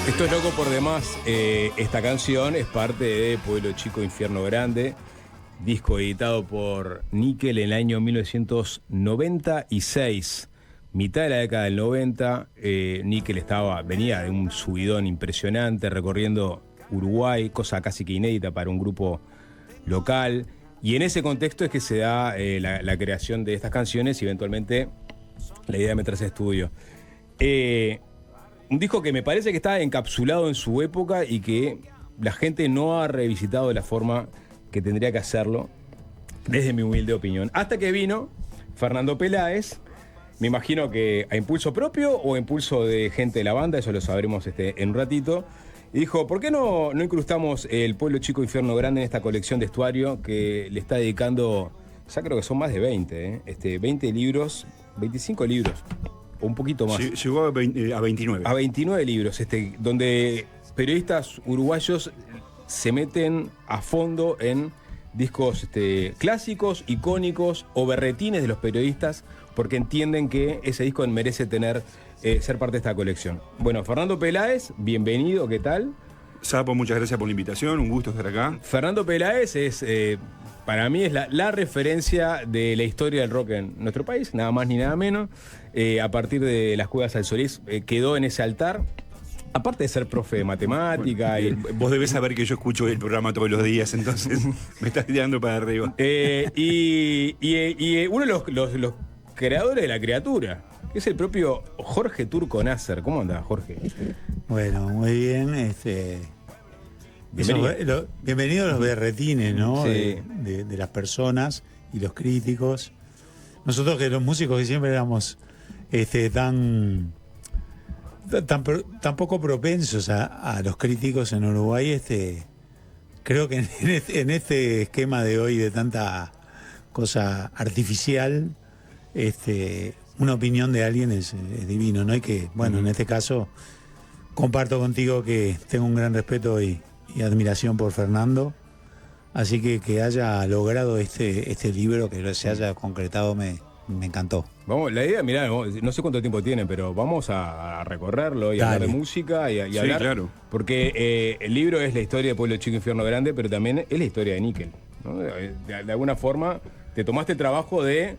Esto es loco por demás. Esta canción es parte de Pueblo Chico, Infierno Grande, disco editado por Nickel en el año 1996. Mitad de la década del 90, Nickel venía de un subidón impresionante, recorriendo Uruguay, cosa casi que inédita para un grupo local. Y en ese contexto es que se da la creación de estas canciones y eventualmente la idea de meterse a estudio. Un disco que me parece que está encapsulado en su época y que la gente no ha revisitado de la forma que tendría que hacerlo, desde mi humilde opinión. Hasta que vino Fernando Peláez, me imagino que a impulso propio o a impulso de gente de la banda, eso lo sabremos en un ratito, y dijo, ¿por qué no incrustamos el Pueblo Chico Infierno Grande en esta colección de estuario que le está dedicando, ya creo que son más de 20, 20 libros, 25 libros, o un poquito más. Llegó a 29. A 29 libros, donde periodistas uruguayos se meten a fondo en discos clásicos, icónicos o berretines de los periodistas, porque entienden que ese disco merece ser parte de esta colección. Bueno, Fernando Peláez, bienvenido, ¿qué tal? Sapo, muchas gracias por la invitación, un gusto estar acá. Fernando Peláez para mí es la referencia de la historia del rock en nuestro país, nada más ni nada menos. A partir de las Cuevas al Solís, quedó en ese altar. Aparte de ser profe de matemática. Bueno, vos debés saber que yo escucho el programa todos los días, entonces me estás tirando para arriba. Y uno de los creadores de la criatura, que es el propio Jorge Turco Nasser. ¿Cómo anda, Jorge? Bueno, muy bien. Bienvenido a los berretines, ¿no? Sí. De las personas y los críticos. Nosotros que los músicos que siempre éramos tan poco propensos a los críticos en Uruguay, creo que en este esquema de hoy de tanta cosa artificial, una opinión de alguien es divino, ¿no? Y que, bueno, en este caso comparto contigo que tengo un gran respeto y admiración por Fernando, así que haya logrado este libro, que se haya concretado, me encantó. Vamos, la idea, mirá, no sé cuánto tiempo tienen, pero vamos a recorrerlo y hablar de música y sí, hablar. Claro. Porque el libro es la historia de Pueblo Chico Infierno Grande, pero también es la historia de Nickel, ¿no? De alguna forma te tomaste el trabajo de,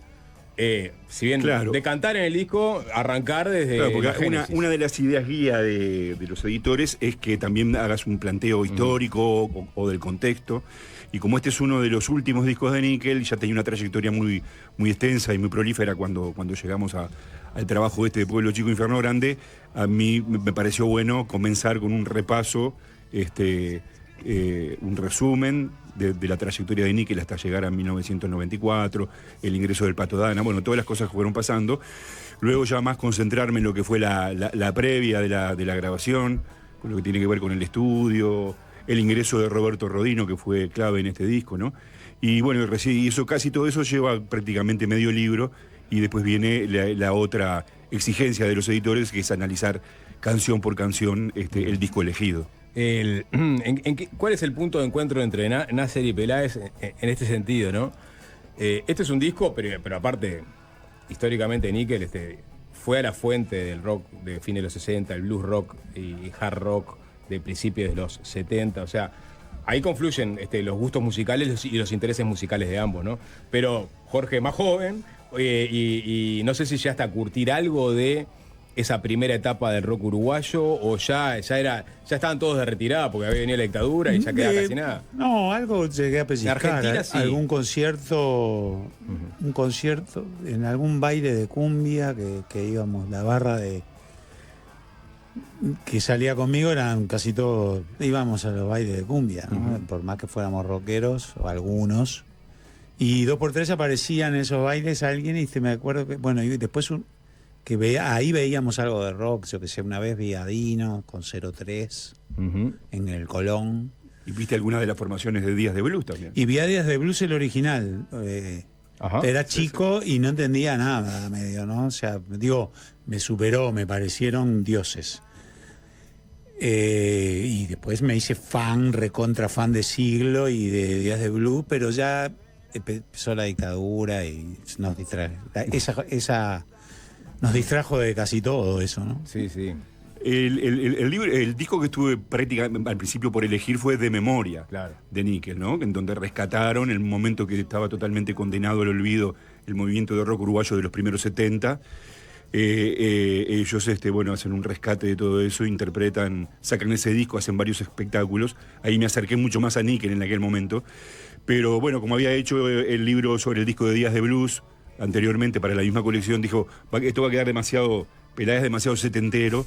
si bien claro, de cantar en el disco, arrancar desde. Claro, porque la génesis. una de las ideas guía de los editores es que también hagas un planteo histórico o del contexto. Y como este es uno de los últimos discos de Nickel, ya tenía una trayectoria muy, muy extensa y muy prolífera cuando llegamos al trabajo de Pueblo Chico Infierno Grande, a mí me pareció bueno comenzar con un repaso, un resumen de la trayectoria de Nickel hasta llegar a 1994, el ingreso del Pato Dana, bueno, todas las cosas que fueron pasando. Luego ya más concentrarme en lo que fue la previa de la grabación, con lo que tiene que ver con el estudio, el ingreso de Roberto Rodino, que fue clave en este disco, ¿no? Y bueno, casi todo eso lleva prácticamente medio libro, y después viene la otra exigencia de los editores, que es analizar canción por canción el disco elegido. ¿Cuál es el punto de encuentro entre Nasser y Peláez en este sentido, no? Este es un disco, pero aparte, históricamente Nickel fue a la fuente del rock de fines de los 60, el blues rock y hard rock de principios de los 70, o sea, ahí confluyen los gustos musicales y los intereses musicales de ambos, ¿no? Pero Jorge más joven, y no sé si ya hasta curtir algo de esa primera etapa del rock uruguayo, o ya estaban todos de retirada porque había venido la dictadura y ya quedaba casi nada. No, algo llegué a pellizcar. En Argentina, sí. Algún concierto, un concierto, en algún baile de cumbia que íbamos, la barra que salía conmigo eran casi todos, íbamos a los bailes de cumbia, ¿no? Por más que fuéramos rockeros, o algunos. Y 2x3 aparecían en esos bailes alguien, y me acuerdo que, bueno, y después ahí veíamos algo de rock, yo que sé, una vez vi a Dino con 03 en el Colón. ¿Y viste alguna de las formaciones de Días de Blues también? Y vi a Días de Blues, el original. Era chico y no entendía nada medio, ¿no? O sea, me superó, me parecieron dioses. Y después me hice recontra fan de Siglo y de Días de Blues, pero ya empezó la dictadura y nos distrajo. Nos distrajo de casi todo eso, ¿no? Sí, sí. El disco que estuve prácticamente al principio por elegir fue De Memoria, Claro. de Nickel, ¿no? En donde rescataron el momento que estaba totalmente condenado al olvido el movimiento de rock uruguayo de los primeros 70. Ellos hacen un rescate de todo eso, sacan ese disco, hacen varios espectáculos. Ahí me acerqué mucho más a Nickel en aquel momento. Pero bueno, como había hecho el libro sobre el disco de Días de Blues anteriormente para la misma colección, dijo, esto va a quedar demasiado, Peláez es demasiado setentero.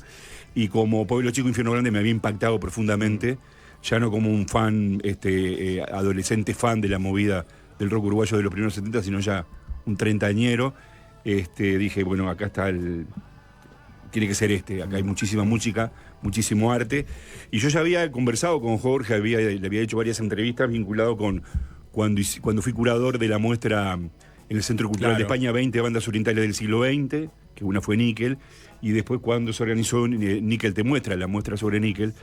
Y como Pueblo Chico, Infierno Grande me había impactado profundamente, ya no como un fan, adolescente fan de la movida del rock uruguayo de los primeros 70, sino ya un treintañero. Dije, bueno, acá está tiene que ser acá hay muchísima música, muchísimo arte. Y yo ya había conversado con Jorge, le había hecho varias entrevistas vinculado con cuando fui curador de la muestra en el Centro Cultural de España, 20 bandas orientales del siglo XX, que una fue Nickel, y después cuando se organizó Nickel Te Muestra, la muestra sobre Nickel,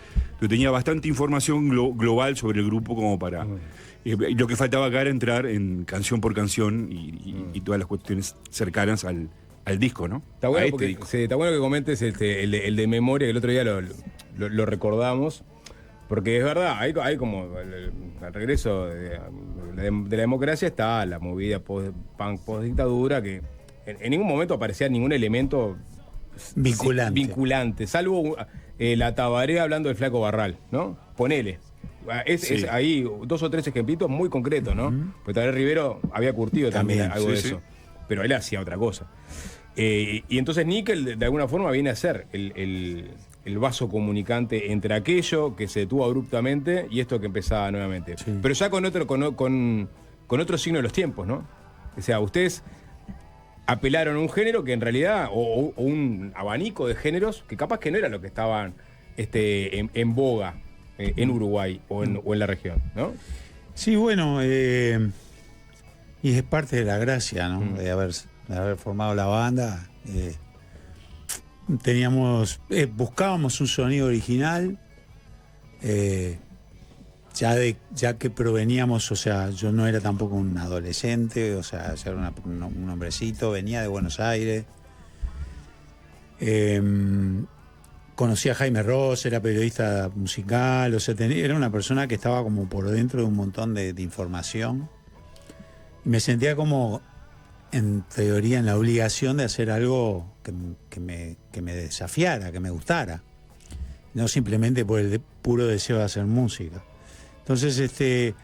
yo tenía bastante información global sobre el grupo como para... lo que faltaba acá era entrar en canción por canción y todas las cuestiones cercanas al disco, ¿no? Está bueno, disco. Está bueno que comentes el de Memoria, que el otro día lo recordamos, porque es verdad, hay como al regreso de la democracia está la movida post-dictadura, que en ningún momento aparecía ningún elemento vinculante, salvo la Tabaré hablando del Flaco Barral, ¿no? Ponele. Es ahí 2 o 3 ejemplitos muy concretos, ¿no? Porque Tabaré Rivero había curtido también algo de eso, pero él hacía otra cosa. Y entonces Nickel de alguna forma viene a ser el vaso comunicante entre aquello que se detuvo abruptamente y esto que empezaba nuevamente. Sí. Pero ya con otro signo de los tiempos, ¿no? O sea, ustedes apelaron a un género que en realidad, o un abanico de géneros que capaz que no era lo que estaban en boga en Uruguay o en la región, ¿no? Sí, bueno, y es parte de la gracia, ¿no? De haber formado la banda. Buscábamos un sonido original, ya que proveníamos, o sea, yo no era tampoco un adolescente, o sea, yo era un hombrecito, venía de Buenos Aires. Conocí a Jaime Ross, era periodista musical, o sea, era una persona que estaba como por dentro de un montón de información. Y me sentía como, en teoría, en la obligación de hacer algo que me desafiara, que me gustara. No simplemente por el puro deseo de hacer música. Entonces,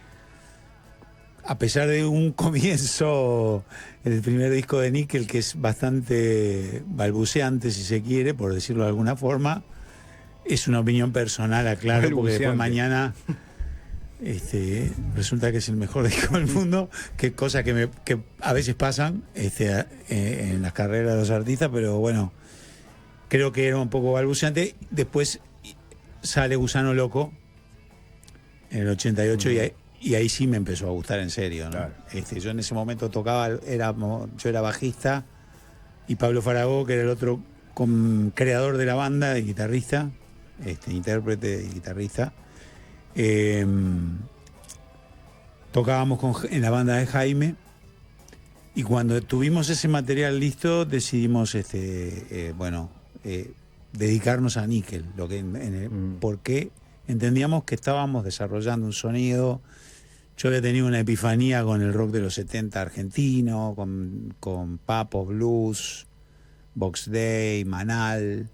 a pesar de un comienzo, el primer disco de Nickel, que es bastante balbuceante, si se quiere, por decirlo de alguna forma, es una opinión personal, aclaro, porque después mañana resulta que es el mejor disco del mundo, que es cosa que a veces pasan en las carreras de los artistas, pero bueno, creo que era un poco balbuceante. Después sale Gusano Loco en el 88 y ahí sí me empezó a gustar en serio, ¿no? Claro. Yo en ese momento tocaba, yo era bajista y Pablo Faragó, que era el otro creador de la banda y guitarrista, intérprete y guitarrista, tocábamos en la banda de Jaime, y cuando tuvimos ese material listo decidimos dedicarnos a Nickel, porque entendíamos que estábamos desarrollando un sonido. Yo había tenido una epifanía con el rock de los 70 argentino, con Papo, Blues, Box Day, Manal,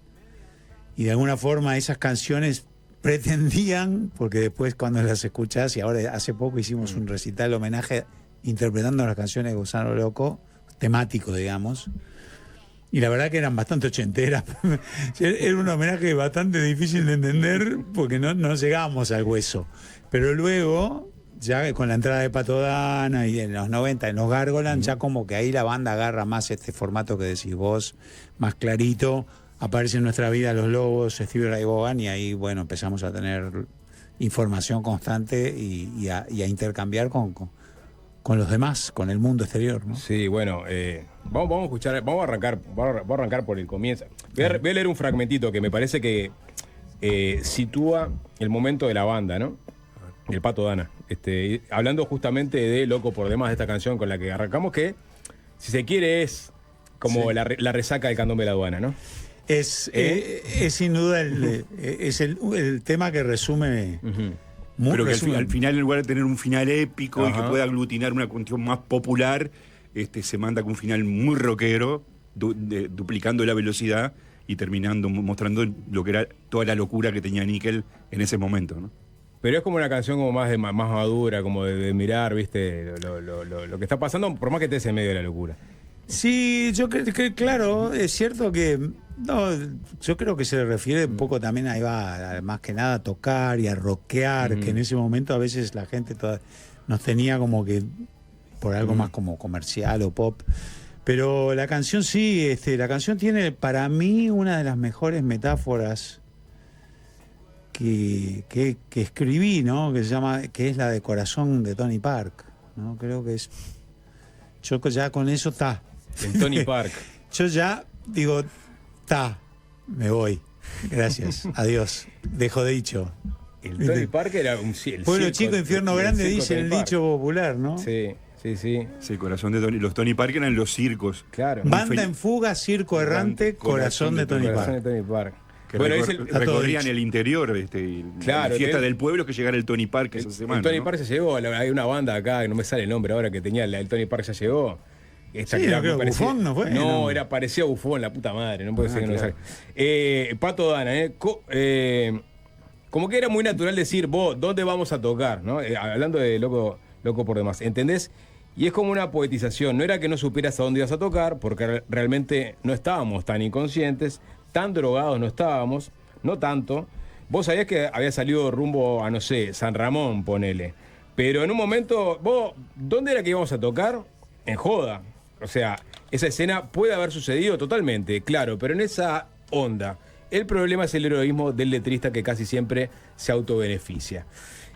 y de alguna forma esas canciones pretendían, porque después cuando las escuchás, y ahora hace poco hicimos un recital homenaje interpretando las canciones de Gusano Loco, temático, digamos, y la verdad que eran bastante ochenteras. Era un homenaje bastante difícil de entender porque no llegábamos al hueso. Pero luego, ya con la entrada de Pato Dana y en los 90 en los Gárgolas, ya como que ahí la banda agarra más este formato que decís vos, más clarito. Aparece en nuestra vida Los Lobos, Stevie Ray Vaughan, y ahí, bueno, empezamos a tener información constante y a intercambiar con los demás, con el mundo exterior, ¿no? Sí, bueno, vamos a escuchar, vamos a arrancar por el comienzo. Voy a leer un fragmentito que me parece que sitúa el momento de la banda, ¿no? El Pato Dana. Hablando justamente de Loco por Demás, de esta canción con la que arrancamos, que, si se quiere, es como la resaca del Candombe de la Aduana, ¿no? Es sin duda el tema que resume. Pero que al final, en lugar de tener un final épico y que pueda aglutinar una cuestión más popular, se manda con un final muy rockero, duplicando la velocidad y terminando mostrando lo que era toda la locura que tenía Nickel en ese momento, ¿no? Pero es como una canción como más madura, como de mirar, ¿viste? Lo que está pasando, por más que estés en medio de la locura. Sí, yo creo que, claro, es cierto que. No, yo creo que se refiere un poco también, ahí va, más que nada, a tocar y a rockear, que en ese momento a veces la gente nos tenía como que por algo más como comercial o pop. Pero la canción sí, la canción tiene para mí una de las mejores metáforas que escribí, ¿no? Que es la de Corazón de Tony Park, ¿no? Creo que es. Yo ya con eso está. En Tony Park. Yo ya digo, me voy. Gracias. Adiós. Dejo dicho. El Tony Park era un Pueblo chico, infierno grande, dice el dicho popular, ¿no? Sí. Sí, Corazón de Tony. Los Tony Park eran los circos. Claro. Banda en fuga, circo errante, Corazón de Tony Park. Corazón de Tony Park. Que recorrían el interior, la fiesta del pueblo, que llegara el Tony Park esa semana. El Tony Park se llegó, hay una banda acá, que no me sale el nombre ahora, que tenía el Tony Park ya llegó. Esta sí, creo que Bufón no fue. No, era parecido a Bufón, la puta madre, no puede ser que no me sale. Pato Dana, como que era muy natural decir, vos, ¿dónde vamos a tocar? ¿No? Hablando de loco por demás, ¿entendés? Y es como una poetización, no era que no supieras a dónde ibas a tocar, porque realmente no estábamos tan inconscientes, tan drogados no estábamos, no tanto. Vos sabías que había salido rumbo a, no sé, San Ramón, ponele. Pero en un momento, vos, ¿dónde era que íbamos a tocar? En joda. O sea, esa escena puede haber sucedido totalmente, claro, pero en esa onda. El problema es el heroísmo del letrista que casi siempre se autobeneficia.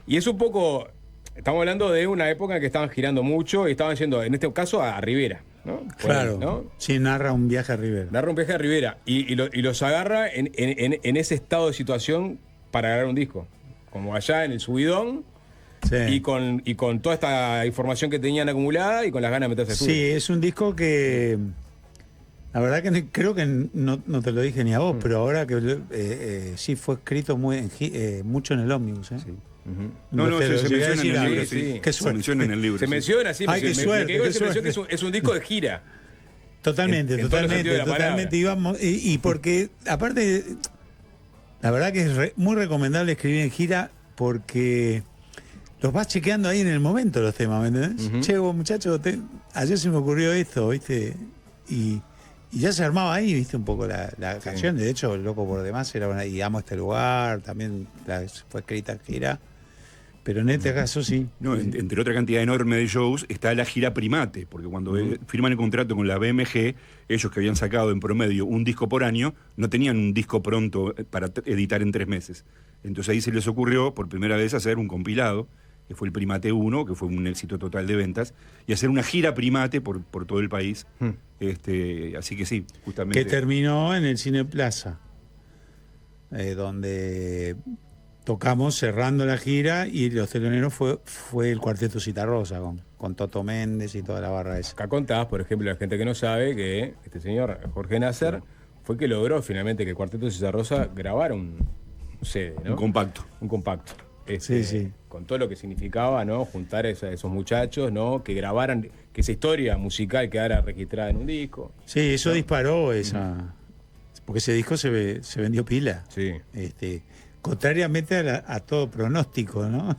Y es un poco... Estamos hablando de una época en que estaban girando mucho y estaban yendo, en este caso, a Rivera, ¿no? Claro, ahí, ¿no? Sí, narra un viaje a Rivera. Narra un viaje a Rivera y los agarra en ese estado de situación para grabar un disco. Como allá en el subidón, sí. y con toda esta información que tenían acumulada y con las ganas de meterse a estudio. Sí, es un disco que... La verdad que creo que no te lo dije ni a vos, pero ahora que sí fue escrito mucho en el ómnibus, ¿eh? Sí. No, se menciona en el libro. Sí. Se menciona en el libro. Se menciona, sí. Ay, qué suerte. Que es un disco de gira. Totalmente. Íbamos, y porque, aparte, la verdad que es muy recomendable escribir en gira porque los vas chequeando ahí en el momento los temas, ¿me entendés? Che, vos, muchachos, ayer se me ocurrió esto, ¿viste? Y ya se armaba ahí, ¿viste? Un poco la canción. De hecho, Loco por Demás era y Amo este lugar, también fue escrita en gira. Pero en este caso sí. No, entre otra cantidad enorme de shows está la gira Primate, porque cuando firman el contrato con la BMG, ellos que habían sacado en promedio un disco por año, no tenían un disco pronto para editar en 3 meses. Entonces ahí se les ocurrió por primera vez hacer un compilado, que fue el Primate 1, que fue un éxito total de ventas, y hacer una gira Primate por todo el país. Así que sí, justamente. Que terminó en el Cine Plaza, donde tocamos cerrando la gira y los teloneros fue el Cuarteto Citarrosa con Toto Méndez y toda la barra esa. Acá contás, por ejemplo, la gente que no sabe que este señor Jorge Nasser fue que logró finalmente que el Cuarteto Citarrosa grabara un CD, ¿no? Un compacto. Sí. Con todo lo que significaba, ¿no? Juntar a esos muchachos, ¿no? Que grabaran, que esa historia musical quedara registrada en un disco. Sí, eso disparó esa... Porque ese disco se vendió pila. Sí. Contrariamente a todo pronóstico, ¿no?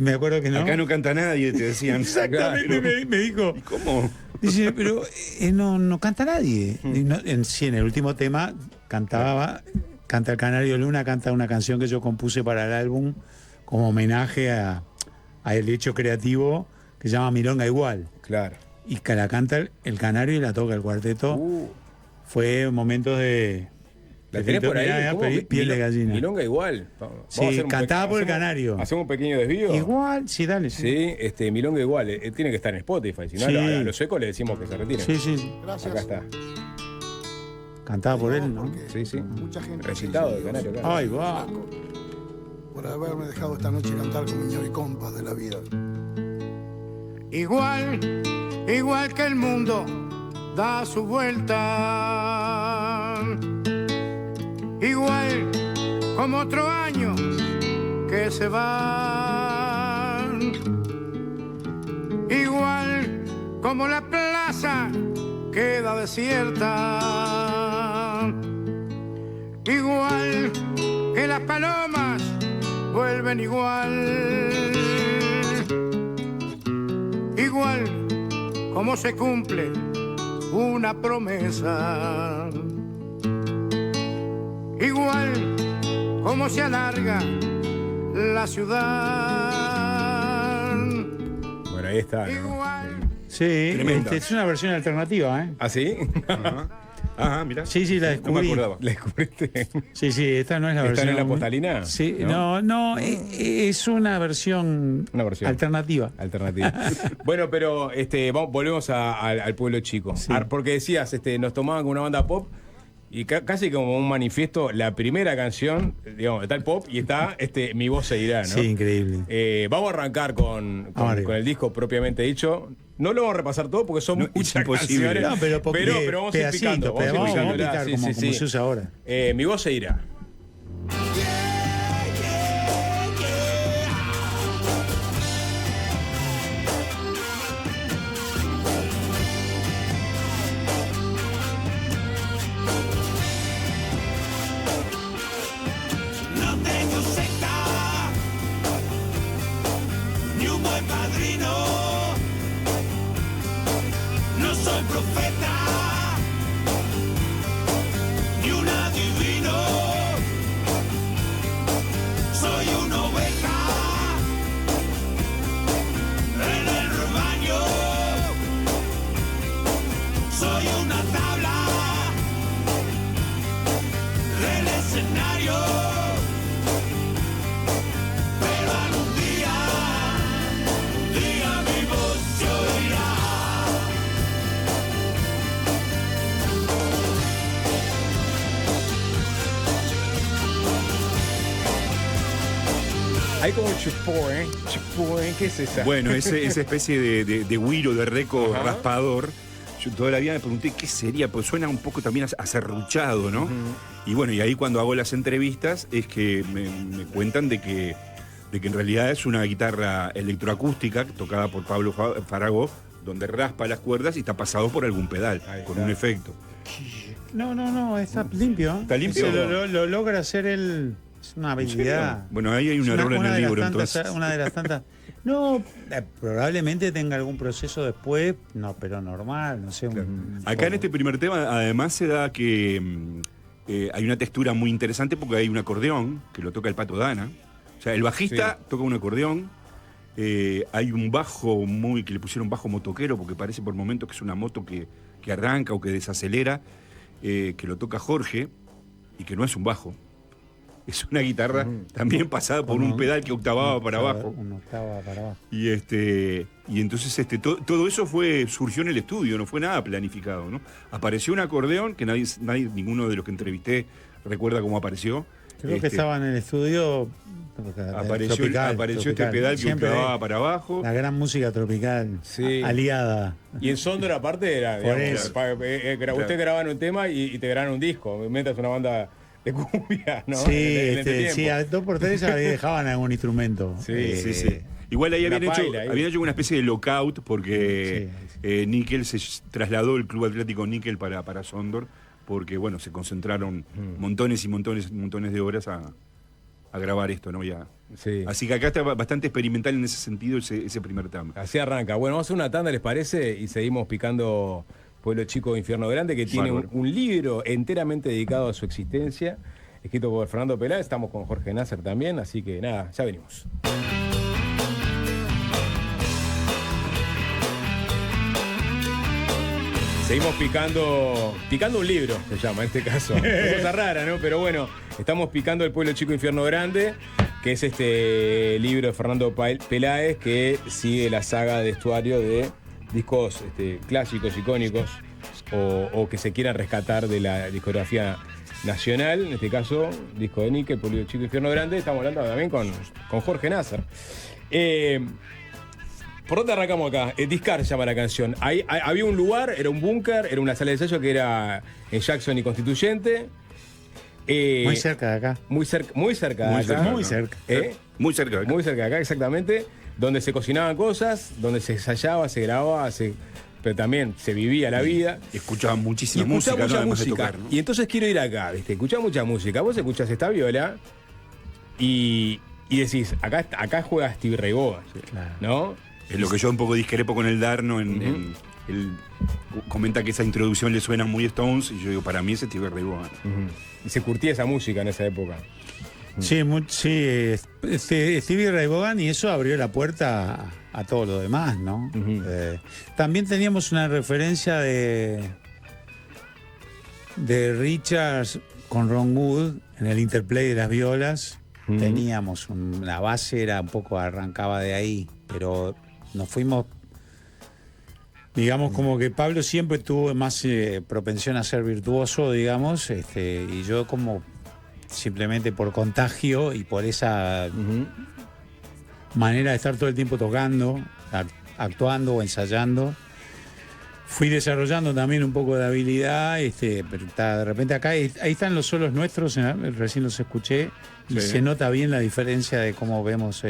Me acuerdo que no. Acá no canta nadie, te decían. Exactamente, me dijo. ¿Y cómo? Dice, pero no canta nadie. En el último tema canta el Canario Luna, canta una canción que yo compuse para el álbum como homenaje a el hecho creativo que se llama Milonga Igual. Claro. Y que la canta el Canario y la toca el cuarteto. Fue momentos de... ¿La tenés por ahí? Piel de gallina. Milonga Igual. Sí, cantaba por el Canario. ¿Hacemos un pequeño desvío? Igual, sí, dale. Sí, Milonga Igual. Tiene que estar en Spotify. Si no, sí. a los suecos le decimos que se retiren. Sí. Gracias. Acá está. Cantaba por él, ¿no? Sí. Mucha gente Recitado del Canario. Claro. Ay, va. Por haberme dejado esta noche cantar con mi ñavi compas de la vida. Igual que el mundo, da su vuelta, igual como otro año que se va, igual como la plaza queda desierta, igual que las palomas vuelven igual, igual como se cumple una promesa, igual como se alarga la ciudad. Bueno, ahí está, ¿no? Igual. Sí, Tremenda. es una versión alternativa, ¿eh? ¿Ah, sí? Ajá, mirá. Sí, la No me descubrí. acordaba. ¿La descubriste? Sí, esta no es la ¿Esta versión. no es la postalina? Sí, ¿No? no, es una versión, Una versión. alternativa. Alternativa. Bueno, pero volvemos al pueblo chico. Sí. Porque decías, nos tomaban como una banda pop y casi como un manifiesto, la primera canción, digamos, está el pop y está Mi voz se irá, ¿no? Sí, increíble. Vamos a arrancar con arriba. el disco propiamente dicho. No lo vamos a repasar todo porque son No, es muchas imposible. canciones. No, pero vamos a ir picando. pedacito, vamos a picar Sí, como, sí, como sí. se usa ahora. Mi voz se irá. No tengo secta, ni un buen padrino. No soy profeta, ni un adivino. Soy una oveja en el rebaño. Soy una tabla del escenario. Pero algún día mi voz se oirá. Hay como un chupón, ¿qué es esa? Bueno, esa especie de güiro, de reco Ajá. raspador. Yo toda la vida me pregunté qué sería, pues suena un poco también a serruchado, ¿no? Y bueno, y ahí cuando hago las entrevistas es que me cuentan de que en realidad es una guitarra electroacústica tocada por Pablo Farago, donde raspa las cuerdas y está pasado por algún pedal, Ahí con está. un efecto. No, está limpio. ¿Está limpio? Eso lo logra hacer él. Es una habilidad. Bueno, ahí hay un Es error en una el de las libro, tantas- entonces. Una de las tantas. No, probablemente tenga algún proceso después, no, pero normal, no sé. Acá en este primer tema, además, se da que hay una textura muy interesante porque hay un acordeón que lo toca el Pato Dana. O sea, el bajista toca un acordeón. Hay un bajo que le pusieron bajo motoquero porque parece por momentos que es una moto que arranca o que desacelera, que lo toca Jorge y que no es un bajo. Es una guitarra también pasada por un pedal que octavaba para abajo. Una octava para abajo. Y entonces todo eso surgió en el estudio, no fue nada planificado, ¿no? Apareció un acordeón que ninguno de los que entrevisté recuerda cómo apareció. Creo que estaba en el estudio. Apareció este pedal que Siempre octavaba para abajo. La gran música tropical, Sí. aliada. Y en Sondor aparte era, Por digamos, eso. ustedes graban un tema y te graban un disco, metas una banda de cumbia, ¿no? Sí, En el sí, entretiempo. a 2x3 ahí dejaban algún instrumento. Sí, Sí. Igual ahí Una habían paila ahí. hecho una especie de lockout porque Sí. Níquel se trasladó el Club Atlético Níquel para Sondor porque, bueno, se concentraron montones y montones de horas a grabar esto, ¿no? Sí. Así que acá está bastante experimental en ese sentido ese primer tema. Así arranca. Bueno, vamos a hacer una tanda, ¿les parece? Y seguimos picando Pueblo Chico, Infierno Grande, que tiene Bárbaro. un libro enteramente dedicado a su existencia, escrito por Fernando Peláez. Estamos con Jorge Nasser también, así que nada, ya venimos. Seguimos picando un libro, se llama en este caso. Es cosa rara, ¿no? Pero bueno, estamos picando El Pueblo Chico, Infierno Grande, que es este libro de Fernando Peláez que sigue la saga de estuario de discos clásicos, icónicos, o que se quieran rescatar de la discografía nacional. En este caso, disco de Níquel, Pueblo Chico, Infierno Grande. Estamos hablando también con Jorge Nasser. ¿Por dónde arrancamos acá? Discar se llama la canción. Había un lugar, era un búnker, era una sala de ensayo que era en Jackson y Constituyente. Muy cerca de acá. Muy cerca de Muy acá. cerca, Muy ¿no? cerca. Muy cerca de acá. Muy cerca de acá, exactamente. Donde se cocinaban cosas, donde se ensayaba, se grababa, pero también se vivía la vida. Y escuchaba Y muchísima escuchaba música, ¿no? mucha Además de música. tocar, ¿no? Y entonces quiero ir acá, ¿viste? Escuchar mucha música. Vos escuchás esta viola y decís, acá juega Stevie Ray Vaughan, Claro. ¿no? Es lo que yo un poco discrepo con el Darno. Él comenta que esa introducción le suena muy Stones. Y yo digo, para mí es Stevie Ray Vaughan. Y se curtía esa música en esa época. Sí, Stevie Ray Vaughan, y eso abrió la puerta a todo lo demás, ¿no? Ujú. También teníamos una referencia de Richards con Ron Wood en el interplay de las violas. Ujú. Teníamos la base, era un poco, arrancaba de ahí, pero nos fuimos, digamos, como que Pablo siempre tuvo más propensión a ser virtuoso, digamos, y yo como simplemente por contagio y por esa manera de estar todo el tiempo tocando, actuando o ensayando, fui desarrollando también un poco de habilidad, pero de repente acá, ahí están los solos nuestros, recién los escuché, y Sí. se nota bien la diferencia de cómo vemos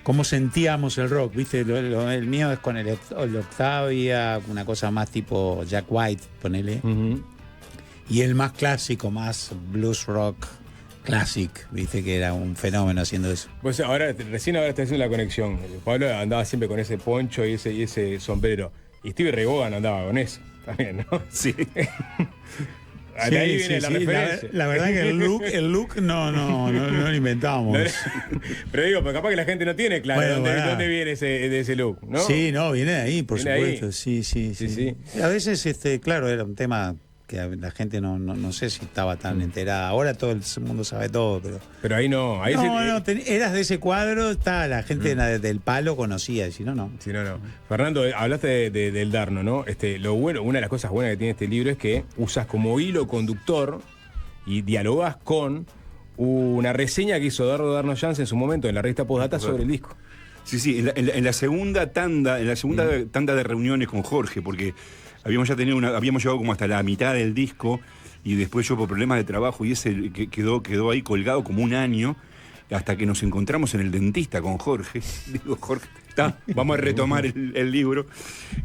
cómo sentíamos el rock, ¿viste? El mío es con el Octavia, una cosa más tipo Jack White, ponele. Y el más clásico, más blues rock classic, viste que era un fenómeno haciendo eso. Pues recién ahora está haciendo la conexión. Pablo andaba siempre con ese poncho y ese sombrero. Y Stevie Ray Vaughan andaba con eso también, ¿no? Sí. De ahí viene la referencia. La verdad que el look no lo inventábamos. Pero digo, pero capaz que la gente no tiene claro Bueno, dónde, pará. dónde viene de ese look, ¿no? Sí, no, viene de ahí, por Viene de ahí. supuesto. Sí. Sí. A veces, claro, era un tema que la gente no sé si estaba tan enterada. Ahora todo el mundo sabe todo, pero... Pero ahí no. Ahí eras de ese cuadro, la gente del palo conocía, y si no. Sí, no. Fernando, hablaste del Darno, ¿no? Lo bueno, una de las cosas buenas que tiene este libro es que usas como hilo conductor y dialogás con una reseña que hizo Darno Jans en su momento en la revista Postdata sobre el disco. Sí, en la segunda tanda, tanda de reuniones con Jorge, porque habíamos llegado como hasta la mitad del disco, y después yo por problemas de trabajo y ese quedó ahí colgado como un año, hasta que nos encontramos en el dentista con Jorge. Digo, Jorge, vamos a retomar el libro.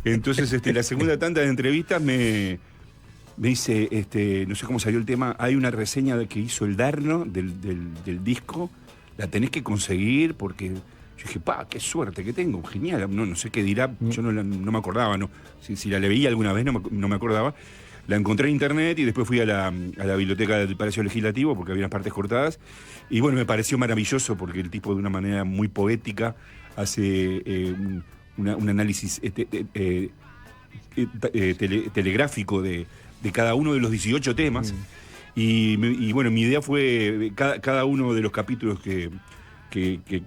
Entonces, la segunda tanda de entrevistas me dice, no sé cómo salió el tema, hay una reseña que hizo el Darno del disco, la tenés que conseguir porque... Yo dije, qué suerte que tengo, genial. No sé qué dirá, yo no me acordaba, no. Si la leí alguna vez no me acordaba. La encontré en internet y después fui a la biblioteca del Palacio Legislativo porque había unas partes cortadas. Y bueno, me pareció maravilloso porque el tipo de una manera muy poética hace un análisis telegráfico de cada uno de los 18 temas. Y bueno, mi idea fue cada uno de los capítulos que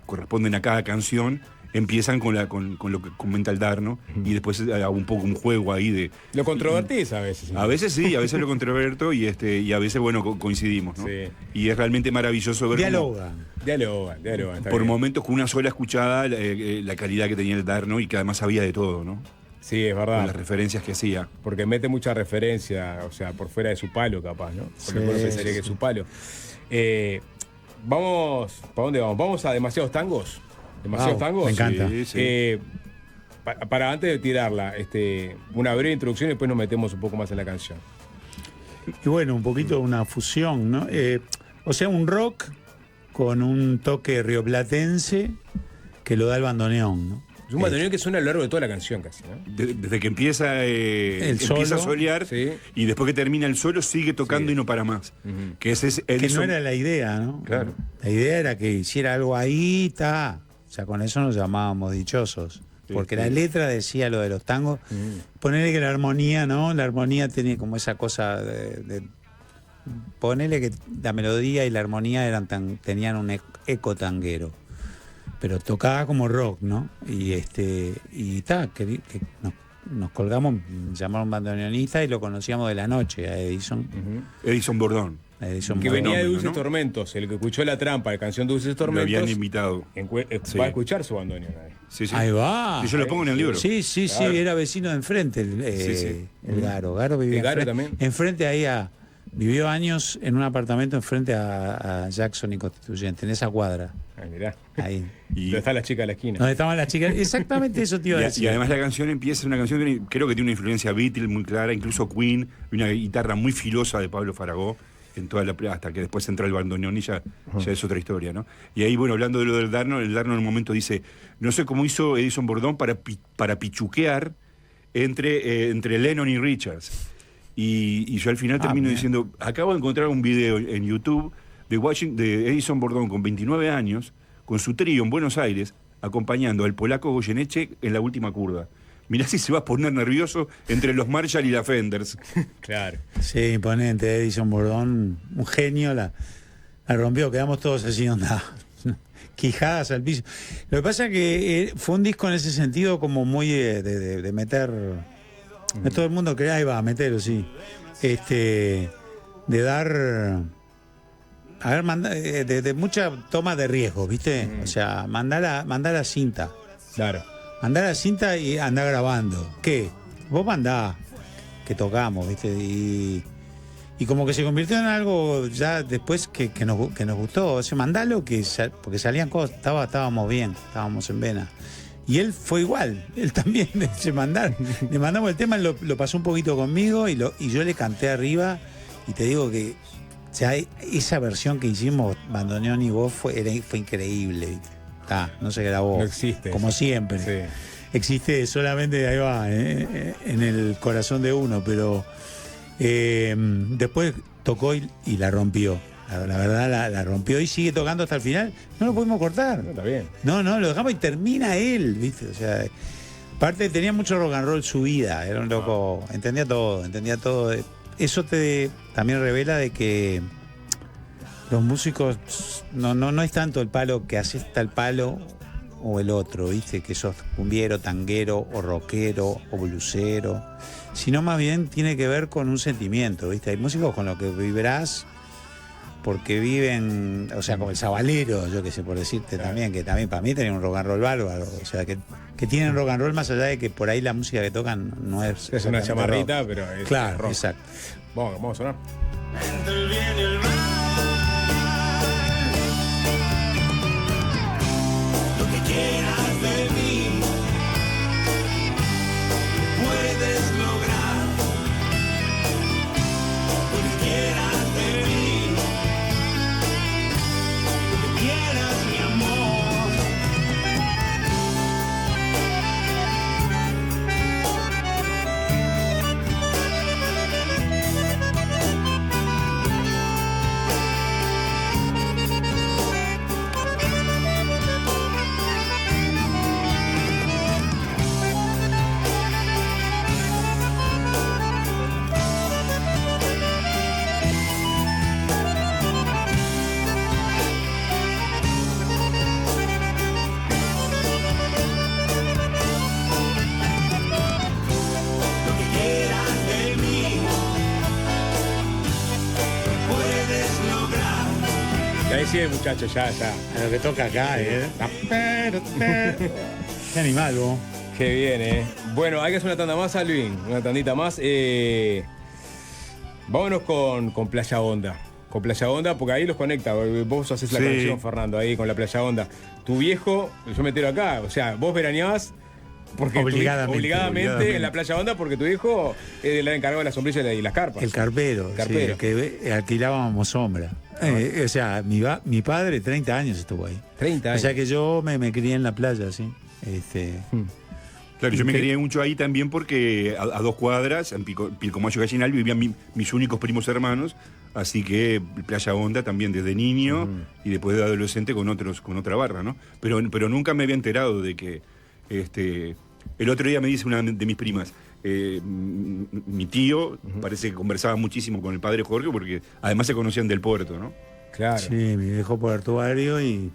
corresponden a cada canción empiezan con lo que comenta el Darno y después hago un poco un juego ahí de... Lo controvertís a veces. A veces sí, a veces lo controverto y a veces, bueno, coincidimos, ¿no? Sí. Y es realmente maravilloso ver Dialoga. Dialoga. Está por bien. momentos con una sola escuchada la calidad que tenía el Darno y que además sabía de todo, ¿no? Sí, es Con las verdad. referencias que hacía. Porque mete mucha referencia, o sea, por fuera de su palo, capaz, ¿no? Porque Sí, uno pensaría sí, que es sí. su palo. Vamos, ¿para dónde vamos? ¿Vamos a Demasiados Tangos? ¿Demasiados Wow, Tangos? me encanta. Sí, sí. Para antes de tirarla, una breve introducción y después nos metemos un poco más en la canción. Y bueno, un poquito una fusión, ¿no? O sea, un rock con un toque rioplatense que lo da el bandoneón, ¿no? Es un bandoneón que suena a lo largo de toda la canción casi, ¿no? Desde que empieza solo, a solear sí. y después que termina el solo sigue tocando Sí. y no para más. Ujú. Que ese Que no era la idea, ¿no? Claro. La idea era que hiciera algo ahí, está. O sea, con eso nos llamábamos dichosos. Sí, Porque sí. la letra decía lo de los tangos. Ponele que la armonía, ¿no? La armonía tenía como esa cosa ponele que la melodía y la armonía tenían un eco tanguero. Pero tocaba como rock, ¿no? Y que nos colgamos, llamaron bandoneonista y lo conocíamos de la noche a Edison. Ujú. Edison Bordón. Edison Que Bordón. venía de fenómeno, Dulces ¿no? Tormentos. El que escuchó La Trampa, la canción Dulces Lo Tormentos, habían invitado. Sí. va a escuchar su bandoneón ahí. Sí, sí. Ahí va. Y yo lo pongo en el libro. Sí, sí, Claro. sí, era vecino de enfrente, Sí, sí. el Garo. Garo vivía ¿El Garo enfrente, también? enfrente ahí vivió años en un apartamento enfrente a Jackson y Constituyente, en esa cuadra. Ay, mirá. Ahí. Y, Donde está la chica de la esquina. Donde estaban las chicas. Exactamente eso te iba a y decir. además la canción empieza, es una canción que creo que tiene una influencia Beatles muy clara, incluso Queen, y una guitarra muy filosa de Pablo Faragó, en toda hasta que después entra el bandoneón y ya es otra historia, ¿no? Y ahí, bueno, hablando de lo del Darno, el Darno en un momento dice, no sé cómo hizo Edison Bordón para pichuquear entre Lennon y Richards. Y yo al final termino bien. diciendo, acabo de encontrar un video en YouTube de Edison Bordón con 29 años, con su trío en Buenos Aires, acompañando al polaco Goyeneche en la última curva. Mirá si se va a poner nervioso entre los Marshall y la Fenders. Claro. Sí, imponente, Edison Bordón, un genio, la rompió, quedamos todos así, onda, quijadas al piso. Lo que pasa es que fue un disco en ese sentido como muy de meter, no todo el mundo cree, ahí va, a meterlo, sí, de dar, a ver, de mucha toma de riesgo, ¿viste? O sea, mandar la cinta. Claro. Andar a la cinta y andar grabando. ¿Qué? Vos mandá que tocamos, ¿viste? Y como que se convirtió en algo ya después que nos gustó. O sea, mandalo porque salían cosas, estábamos bien, estábamos en vena. Y él fue igual, él también le mandamos el tema, lo pasó un poquito conmigo y yo le canté arriba y te digo que ya esa versión que hicimos, bandoneón y voz, fue increíble, ¿viste? No se grabó. No existe Como eso. siempre. Sí. Existe solamente, ahí va, en el corazón de uno, pero después tocó y la rompió. La verdad la rompió y sigue tocando hasta el final. No lo pudimos cortar. No, está bien. No, lo dejamos y termina él, ¿viste? O sea, aparte tenía mucho rock and roll su vida, era un loco, entendía todo. Eso también revela de que los músicos no es tanto el palo que haces tal palo o el otro, ¿viste? Que sos cumbiero, tanguero o rockero o blusero, sino más bien tiene que ver con un sentimiento, ¿viste? Hay músicos con los que vibrás porque viven, o sea, como el Sabalero, yo que sé, por decirte también, que también para mí tenía un rock and roll bárbaro, o sea, que tienen rock and roll más allá de que por ahí la música que tocan no es... Es una exactamente chamarrita, rock. pero es Claro, rock. exacto. Vamos a sonar. Entre el bien y el mal. Lo que quieras de mí, puedes lograr. Lo que quieras de mí, lo que quieras, mi amor. Lo que quieras de mí, puedes lograr. Y ahí sigue, muchachos, ya. A lo que toca acá, Qué animal, vos. Qué bien, Bueno, hay que hacer una tanda más, Alvin. Una tandita más. Vámonos con Playa Honda. Con Playa Honda, porque ahí los conecta. Vos haces la Sí. conexión, Fernando, ahí con la Playa Honda. Tu viejo, yo me tiro acá. O sea, vos veraneabas porque Obligadamente. en la Playa Honda porque tu viejo era el encargado de la sombrilla y las carpas. El carpero, Carpero. sí, que alquilábamos sombra. O sea, mi padre 30 años estuvo ahí. 30 O años. sea que yo me crié en la playa, sí. Claro, yo me quería mucho ahí también porque a 2 cuadras, en Pilcomayo y Gallinal, vivían mis únicos primos hermanos, así que Playa Honda también desde niño y después de adolescente con otra barra, ¿no? Pero nunca me había enterado de que el otro día me dice una de mis primas, mi tío parece que conversaba muchísimo con el padre Jorge porque además se conocían del puerto, ¿no? Claro. Sí, me dejó portuario y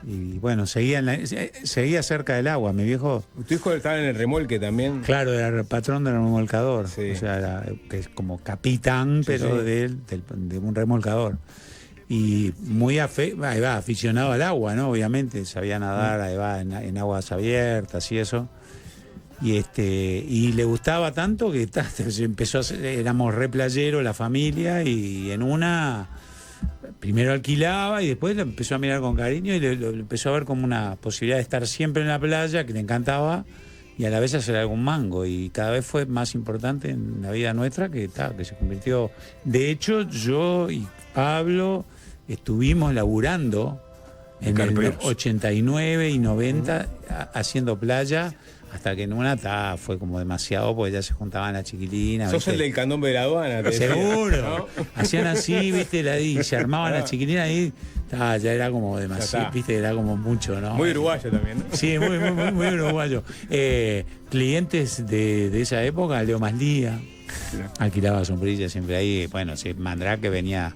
Y bueno, seguía cerca del agua. Mi viejo, Tu hijo estaba en el remolque también. claro, era el patrón del remolcador. Sí. O sea, que es como capitán, pero sí. de un remolcador. Y muy aficionado al agua, ¿no? Obviamente, sabía nadar ahí va, en aguas abiertas y eso. Y le gustaba tanto que se empezó éramos re playeros la familia, y en una primero alquilaba y después lo empezó a mirar con cariño y lo empezó a ver como una posibilidad de estar siempre en la playa, que le encantaba, y a la vez hacer algún mango, y cada vez fue más importante en la vida nuestra, que se convirtió. De hecho, yo y Pablo estuvimos laburando en el 89 y 90 haciendo playa, hasta que en una fue como demasiado, porque ya se juntaban las chiquilinas. Sos ¿viste? el del candombe de la aduana. te decía, Seguro. ¿no? Hacían así, viste, y se armaban las chiquilinas y ya era como demasiado, está. viste, era como mucho, ¿no? Muy uruguayo también, ¿no? Sí, muy uruguayo. Clientes de esa época, Leo Maslía, alquilaba sombrillas siempre ahí. Bueno, sí, Mandrake venía.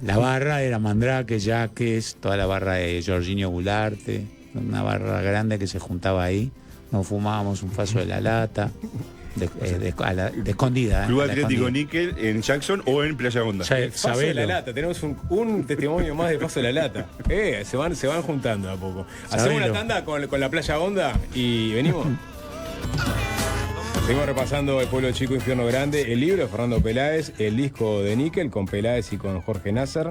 La barra era Mandrake, Yaques, toda la barra de Jorginho Gularte, una barra grande que se juntaba ahí. Nos fumábamos un faso de la lata, de escondida. Club a la Atlético escondida. Níquel en Jackson o en Playa Honda. Paso de Sabelo. la lata, tenemos un testimonio más de Paso de la Lata. Se van juntando a poco. Hacemos Sabelo. una tanda con la Playa Honda y venimos. Seguimos repasando El Pueblo Chico, Infierno Grande, el libro de Fernando Peláez, el disco de Níquel con Peláez y con Jorge Nasser.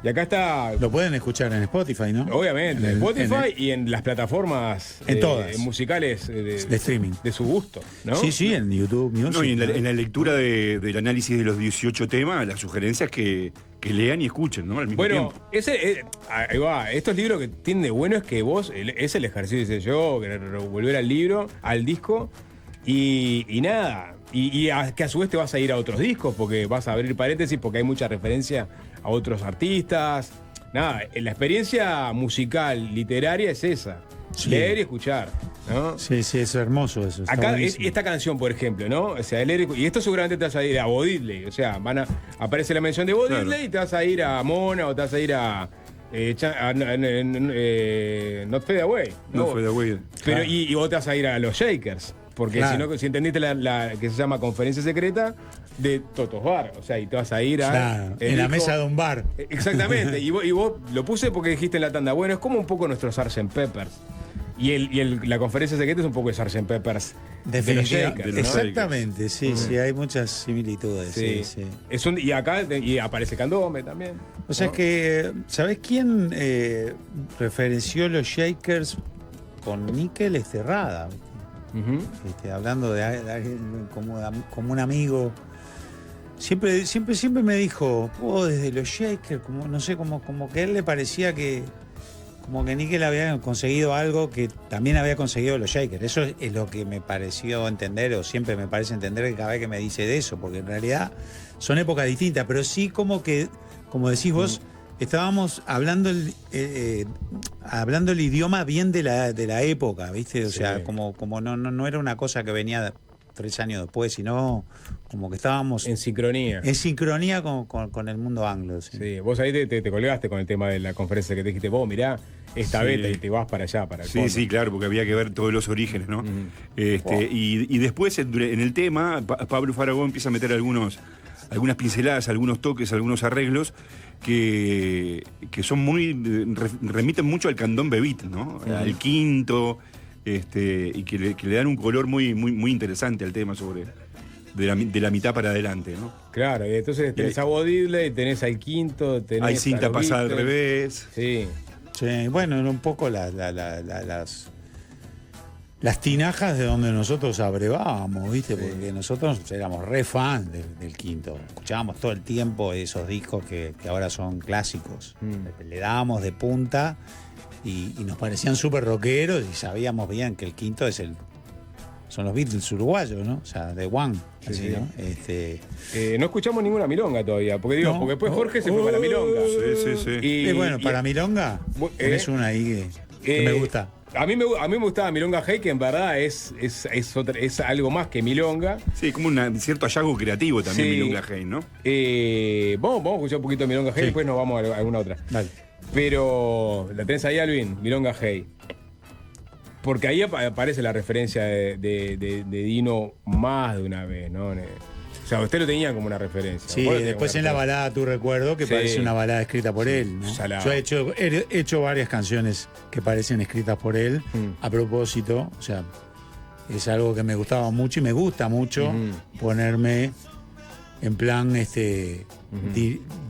Y acá está, Lo pueden escuchar en Spotify, ¿no? obviamente, en Spotify y en las plataformas En todas. musicales de streaming. de su gusto, ¿no? Sí, en YouTube Music. No, y ¿no? en la lectura del análisis de los 18 temas, las sugerencias que lean y escuchen, ¿no? Al mismo Bueno, tiempo. ahí va. Estos libros que tienen de bueno es que vos, es el ejercicio, dice yo, volver al libro, al disco, y nada. Que a su vez te vas a ir a otros discos, porque vas a abrir paréntesis, porque hay mucha referencia a otros artistas. Nada, la experiencia musical, literaria es esa. Sí. Leer y escuchar, ¿no? Sí, es hermoso eso. está Acá, buenísimo. esta canción, por ejemplo, ¿no? O sea, leer y esto seguramente te vas a ir a Bo Diddley. O sea, aparece la mención de Bo Claro. Diddley y te vas a ir a Mona o te vas a ir a Not Fade Away. No fue de güey. Pero, Claro. y vos te vas a ir a los Shakers. Porque Claro. si entendiste la que se llama Conferencia Secreta de Totos Bar. O sea, y te vas a ir a. Claro, el en la disco- mesa de un bar. Exactamente. y vos lo puse porque dijiste en la tanda. Bueno, es como un poco nuestro Sgt. Peppers. Y la Conferencia Secreta es un poco de Sgt. Peppers. De los Definitivamente. Shakers, ¿no? Exactamente, sí, hay muchas similitudes. Sí. Sí. Y acá aparece Candombe también. O sea, ¿no? que, ¿sabés quién referenció los Shakers con Níquel? Esterrada. Ujú. Hablando de alguien como un amigo. Siempre me dijo, desde los Shakers, como, no sé, como que a él le parecía que como que Níquel había conseguido algo que también había conseguido los Shakers. Eso es lo que me pareció entender, o siempre me parece entender que cada vez que me dice de eso, porque en realidad son épocas distintas, pero sí como que, como decís vos, estábamos hablando el idioma bien de la época, ¿viste? O Sí. sea, como no era una cosa que venía 3 años después, sino como que estábamos En sincronía. en sincronía con el mundo anglo. Sí. Sí, vos ahí te colgaste con el tema de la conferencia que te dijiste, vos mirá esta Sí. beta y te vas para allá, para el Sí, fondo. sí, claro, porque había que ver todos los orígenes, ¿no? Y después, en el tema, Pablo Farago empieza a meter algunas pinceladas, algunos toques, algunos arreglos que son remiten mucho al candombe beat, ¿no? Al quinto, y que le dan un color muy, muy, muy interesante al tema de la mitad para adelante, ¿no? Claro, y entonces tenés a Bo Diddley, tenés al quinto, tenés Hay a cinta los pasada al Beatles. revés. Sí. Sí, bueno, era un poco las tinajas de donde nosotros abrevábamos, ¿viste? Porque nosotros éramos re fans del quinto. Escuchábamos todo el tiempo esos discos que ahora son clásicos. Le dábamos de punta y nos parecían súper rockeros y sabíamos bien que el quinto son los Beatles uruguayos, ¿no? O sea, The One, así, sí. ¿no? No escuchamos ninguna milonga todavía, porque No. porque después Jorge se fue para la milonga. Sí. Y bueno, para Milonga, tenés una ahí que me gusta. A mí me gustaba Milonga Hey, que en verdad es algo más que milonga. Sí, como un cierto hallazgo creativo también, Sí. Milonga Hey, ¿no? Vamos a escuchar un poquito de Milonga Hey y después nos vamos a alguna otra. Dale. Pero, ¿la tenés ahí, Alvin? Milonga Hey. Porque ahí aparece la referencia de Dino más de una vez, ¿no? O sea, usted lo tenía como una referencia. Sí, después en la balada Tu Recuerdo, que Sí. parece una balada escrita por él, ¿no? Salado. Yo he hecho varias canciones que parecen escritas por él, Mm. a propósito, o sea, es algo que me gustaba mucho y me gusta mucho ponerme en plan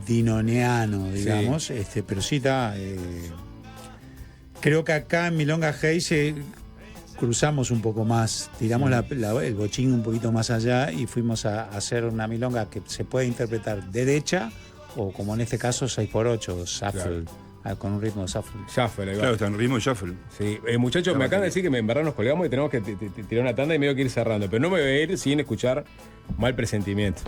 dinoneano, digamos, pero sí está. Creo que acá en Milonga Hey cruzamos un poco más, tiramos el bochín un poquito más allá y fuimos a hacer una milonga que se puede interpretar derecha o, como en este caso, 6x8, shuffle, con un ritmo de shuffle. Shuffle, ahí va. Claro, está en ritmo de shuffle. Sí, muchachos, me acaban de decir que en verdad nos colgamos y tenemos que tirar una tanda y medio que ir cerrando. Pero no me voy a ir sin escuchar Mal Presentimiento.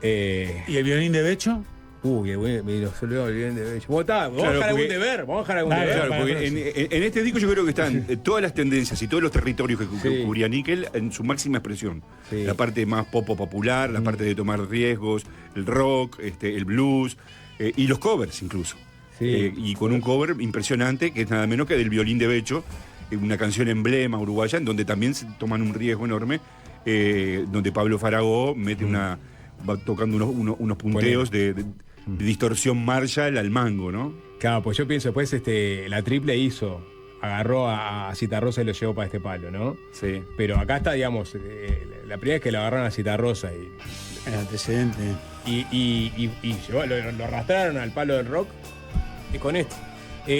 ¿Y el violín de Becho? Qué bueno, me lo olvidó el bien de Bello. Vamos a Claro, dejar algún porque- deber, vamos a dejar algún Dale, deber. Claro, porque en este disco yo creo que están todas las tendencias y todos los territorios que Sí. cubría Nickel en su máxima expresión. Sí. La parte más popular, la parte de tomar riesgos, el rock, el blues y los covers incluso. Sí. Y con un cover impresionante que es nada menos que del Violín de Becho, una canción emblema uruguaya en donde también se toman un riesgo enorme, donde Pablo Faragó mete va tocando unos punteos de distorsión Marshall al mango, ¿no? Claro, pues yo pienso, después la triple agarró a Citarrosa y lo llevó para este palo, ¿no? Sí. Pero acá está, digamos, la primera vez que lo agarraron a Citarrosa y El antecedente. lo arrastraron al palo del rock y con esto.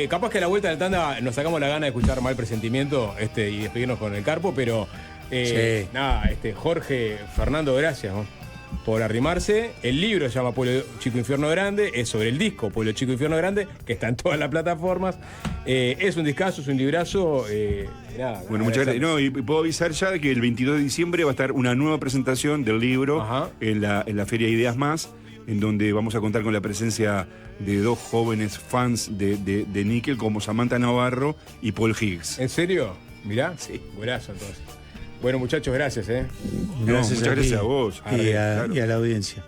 Capaz que a la vuelta del tanda nos sacamos la gana de escuchar Mal Presentimiento y despedirnos con el Carpo, pero Sí. nada, Jorge Fernando, gracias, ¿no? Por arrimarse. El libro se llama Pueblo Chico Infierno Grande, es sobre el disco Pueblo Chico Infierno Grande, que está en todas las plataformas. Es un discazo, es un librazo. Nada, Bueno, muchas gracias. No, y puedo avisar ya que el 22 de diciembre va a estar una nueva presentación del libro Ajá. en la Feria Ideas Más, en donde vamos a contar con la presencia de dos jóvenes fans de Nickel como Samantha Navarro y Paul Higgs. ¿En serio? Mirá. Sí. Buenazo, entonces. Bueno, muchachos, gracias, No, Gracias muchas a ti gracias a vos. y Claro. a la audiencia.